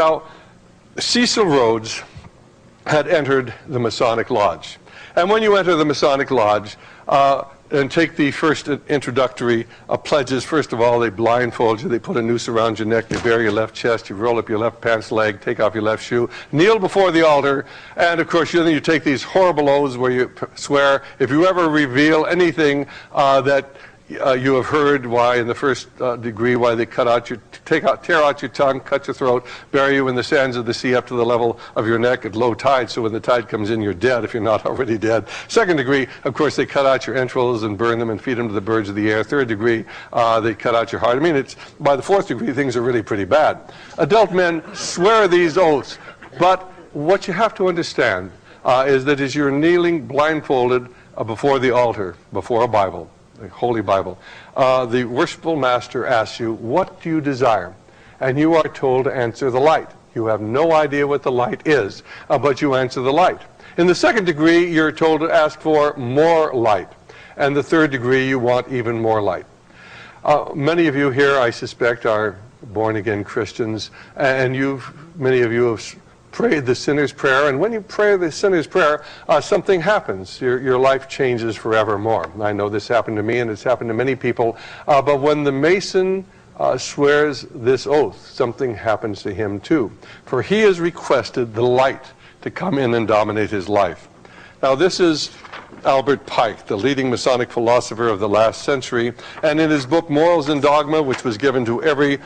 Now, Cecil Rhodes had entered the Masonic Lodge. And when you enter the Masonic Lodge and take the first introductory pledges, first of all, they blindfold you, they put a noose around your neck, they bare your left chest, you roll up your left pants leg, take off your left shoe, kneel before the altar, and of course then you take these horrible oaths where you swear, if you ever reveal anything that you have heard, why in the first degree, why they tear out your tongue, cut your throat, bury you in the sands of the sea up to the level of your neck at low tide, so when the tide comes in, you're dead if you're not already dead. Second degree, of course, they cut out your entrails and burn them and feed them to the birds of the air. Third degree, they cut out your heart. I mean, it's by the fourth degree, things are really pretty bad. Adult men swear these oaths, but what you have to understand is that as you're kneeling blindfolded before the altar, before a Bible, the Holy Bible, the worshipful master asks you, what do you desire? And you are told to answer the light. You have no idea what the light is, but you answer the light. In the second degree, you're told to ask for more light. And the third degree, you want even more light. Many of you here, I suspect, are born-again Christians, and many of you have prayed the sinner's prayer, and when you pray the sinner's prayer, something happens. Your life changes forevermore. I know this happened to me, and it's happened to many people, but when the Mason swears this oath, something happens to him too, for he has requested the light to come in and dominate his life. Now this is Albert Pike, the leading Masonic philosopher of the last century, and in his book Morals and Dogma, which was given to every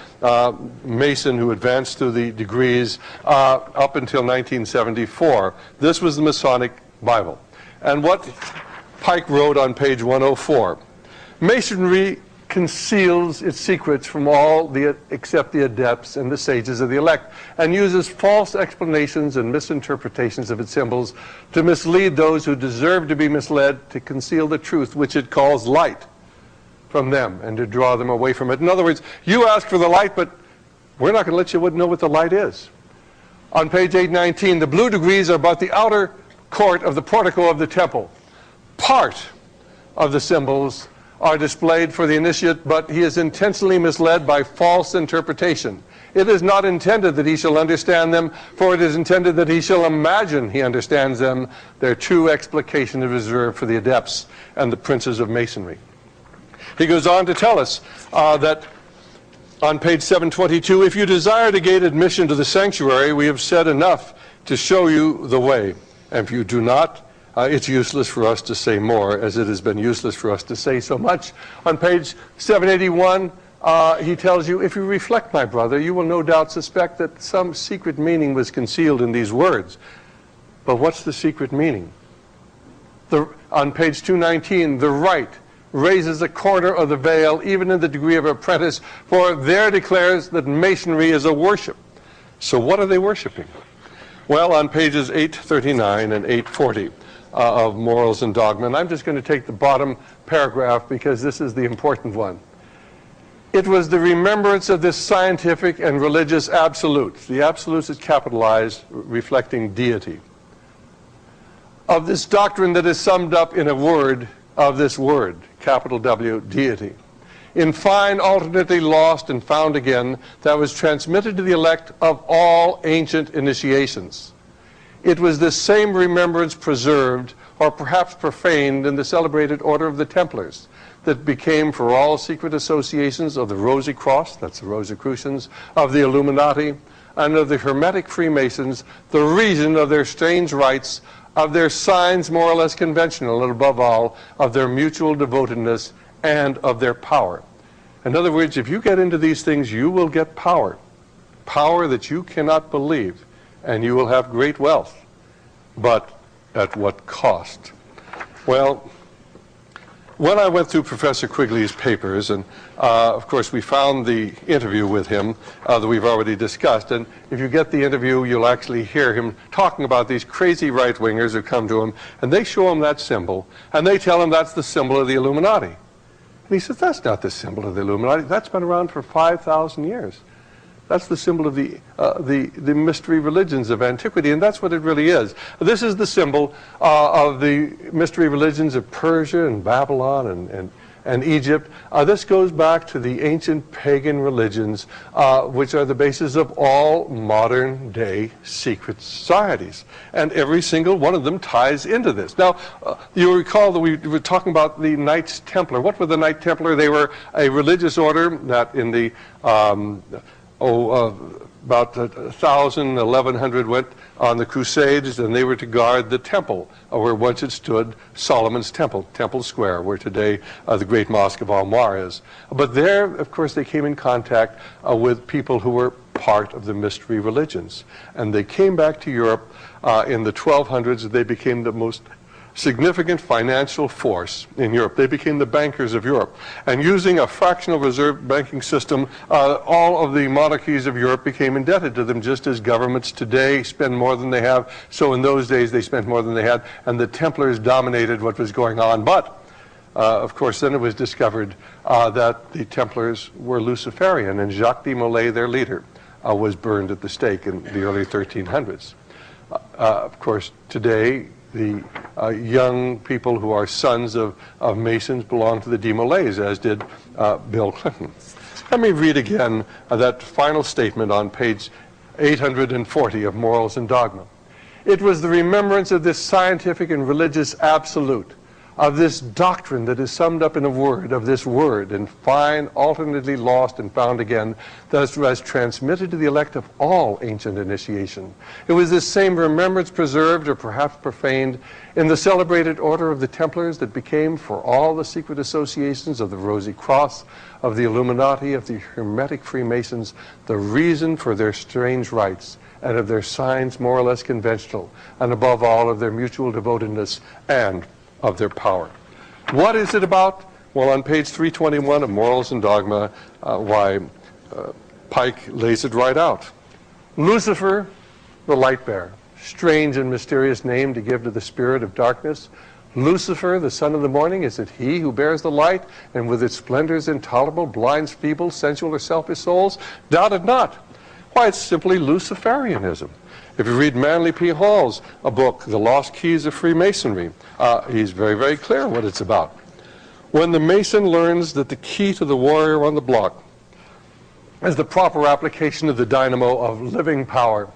Mason who advanced through the degrees up until 1974, this was the Masonic Bible. And what Pike wrote on page 104, Masonry conceals its secrets from all except the adepts and the sages of the elect, and uses false explanations and misinterpretations of its symbols to mislead those who deserve to be misled, to conceal the truth which it calls light from them, and to draw them away from it. In other words, you ask for the light, but we're not going to let you know what the light is. On page 819, the blue degrees are about the outer court of the portico of the temple. Part of the symbols are displayed for the initiate, but he is intentionally misled by false interpretation. It is not intended that he shall understand them, for it is intended that he shall imagine he understands them. Their true explication is reserved for the adepts and the princes of Masonry. He goes on to tell us that on page 722, if you desire to gain admission to the sanctuary, we have said enough to show you the way. And if you do not, it's useless for us to say more, as it has been useless for us to say so much. On page 781, he tells you, if you reflect, my brother, you will no doubt suspect that some secret meaning was concealed in these words. But what's the secret meaning? On page 219, the right raises a corner of the veil, even in the degree of apprentice, for there declares that Masonry is a worship. So what are they worshiping? Well, on pages 839 and 840, of Morals and Dogma, and I'm just going to take the bottom paragraph because this is the important one. It was the remembrance of this scientific and religious absolute, the absolute is capitalized, reflecting deity, of this doctrine that is summed up in a word of this word, capital W, deity, in fine, alternately lost and found again, that was transmitted to the elect of all ancient initiations. It was this same remembrance preserved, or perhaps profaned, in the celebrated Order of the Templars, that became for all secret associations of the Rosy Cross, that's the Rosicrucians, of the Illuminati, and of the Hermetic Freemasons, the reason of their strange rites, of their signs more or less conventional, and above all, of their mutual devotedness and of their power. In other words, if you get into these things, you will get power, power that you cannot believe. And you will have great wealth. But at what cost? Well, when I went through Professor Quigley's papers, and of course we found the interview with him that we've already discussed, and if you get the interview, you'll actually hear him talking about these crazy right-wingers who come to him, and they show him that symbol, and they tell him that's the symbol of the Illuminati. And he says, that's not the symbol of the Illuminati. That's been around for 5,000 years. That's the symbol of the mystery religions of antiquity, and that's what it really is. This is the symbol of the mystery religions of Persia and Babylon and Egypt. This goes back to the ancient pagan religions, which are the basis of all modern day secret societies. And every single one of them ties into this. Now, you'll recall that we were talking about the Knights Templar. What were the Knight Templar? They were a religious order that in the about 1,000, 1,100 went on the Crusades, and they were to guard the temple where once it stood Solomon's Temple, Temple Square, where today the Great Mosque of Al-Mar is. But there, of course, they came in contact with people who were part of the mystery religions. And they came back to Europe in the 1200s. They became the most significant financial force in Europe. They became the bankers of Europe. And using a fractional reserve banking system, all of the monarchies of Europe became indebted to them, just as governments today spend more than they have. So in those days, they spent more than they had, and the Templars dominated what was going on. But, of course, then it was discovered that the Templars were Luciferian, and Jacques de Molay, their leader, was burned at the stake in the early 1300s. Of course, today, the young people who are sons of Masons belong to the de Molays, as did Bill Clinton. Let me read again that final statement on page 840 of Morals and Dogma. It was the remembrance of this scientific and religious absolute, of this doctrine that is summed up in a word, of this word, and find alternately lost and found again, that was transmitted to the elect of all ancient initiation. It was this same remembrance preserved, or perhaps profaned, in the celebrated order of the Templars that became, for all the secret associations of the Rosy Cross, of the Illuminati, of the Hermetic Freemasons, the reason for their strange rites, and of their signs more or less conventional, and above all of their mutual devotedness and of their power. What is it about? Well, on page 321 of Morals and Dogma, Pike lays it right out. Lucifer, the light bearer, strange and mysterious name to give to the spirit of darkness. Lucifer, the son of the morning, is it he who bears the light, and with its splendors intolerable, blinds feeble, sensual, or selfish souls? Doubt it not. Why, it's simply Luciferianism. If you read Manly P. Hall's book, The Lost Keys of Freemasonry, he's very, very clear what it's about. When the Mason learns that the key to the warrior on the block is the proper application of the dynamo of living power,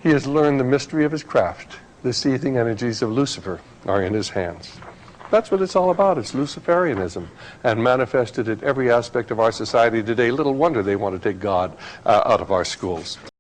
he has learned the mystery of his craft. The seething energies of Lucifer are in his hands. That's what it's all about. It's Luciferianism, and manifested in every aspect of our society today. Little wonder they want to take God out of our schools.